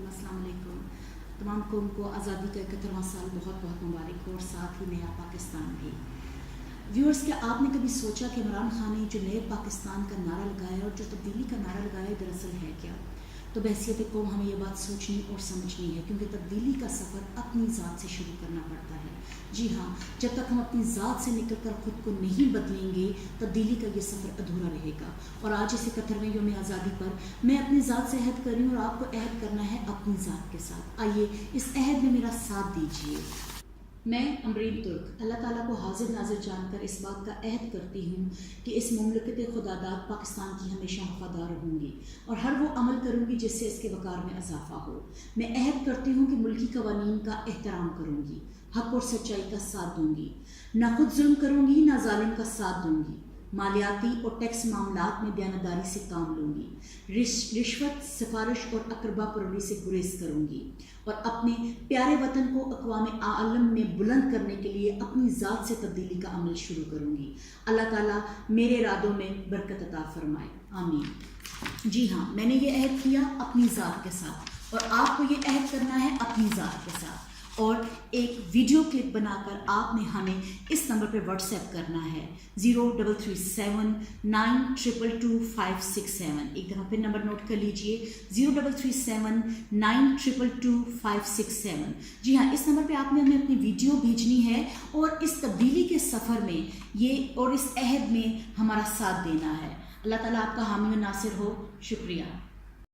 अस्सलाम वालेकुम। तमाम कौम को आज़ादी का 71वां साल बहुत बहुत मुबारक हो और साथ ही नया पाकिस्तान भी। व्यूअर्स, क्या आपने कभी सोचा कि इमरान खान ने जो नए पाकिस्तान का नारा लगाया और जो तब्दीली का नारा लगाया दरअसल है क्या? तो बहैसियत कौम हमें ये बात सोचनी और समझनी है, क्योंकि तब्दीली का सफ़र अपनी ज़ात से शुरू करना पड़ता है। जी हाँ, जब तक हम अपनी ज़ात से निकल कर ख़ुद को नहीं बदलेंगे, तब्दीली का ये सफ़र अधूरा रहेगा। और आज इस 71वें यौम आज़ादी पर मैं अपनी ज़ात से अहद कर रही हूँ और आपको अहद करना है अपनी ज़ात के साथ। आइए इस अहद में मेरा साथ दीजिए। मैं अमरीन तुर्क अल्लाह ताला को हाजिर नाजिर जानकर इस बात का अहद करती हूँ कि इस मुमलकत खुदादाद पाकिस्तान की हमेशा वफादार रहूँगी और हर वो अमल करूँगी जिससे इसके वक़ार में इजाफा हो। मैं अहद करती हूँ कि मुल्की कवानीन का एहतराम करूँगी, हक़ और सच्चाई का साथ दूँगी, ना खुद जुल्म करूँगी ना जालिम का साथ दूँगी, मालियाती और टैक्स मामलात में दयानतदारी से काम लूँगी, रिश्वत, सिफारिश और अकरबा परवरी से गुरेज करूँगी और अपने प्यारे वतन को अक़वाम आलम में बुलंद करने के लिए अपनी ज़ात से तब्दीली का अमल शुरू करूँगी। अल्लाह ताला मेरे इरादों में बरकत अता फरमाए, आमीन। जी हाँ, मैंने ये अहद किया अपनी ज़ात के साथ और आपको ये अहद करना है अपनी ज़ात के साथ। और एक वीडियो क्लिप बनाकर आपने हमें इस नंबर पर व्हाट्सएप करना है 0337922567। एक दफ़ा फिर नंबर नोट कर लीजिए 0337922567। जी हाँ, इस नंबर पे आपने हमें अपनी वीडियो भेजनी है और इस तब्दीली के सफ़र में ये और इस अहद में हमारा साथ देना है। अल्लाह ताला आपका हामी व नासिर हो। शुक्रिया।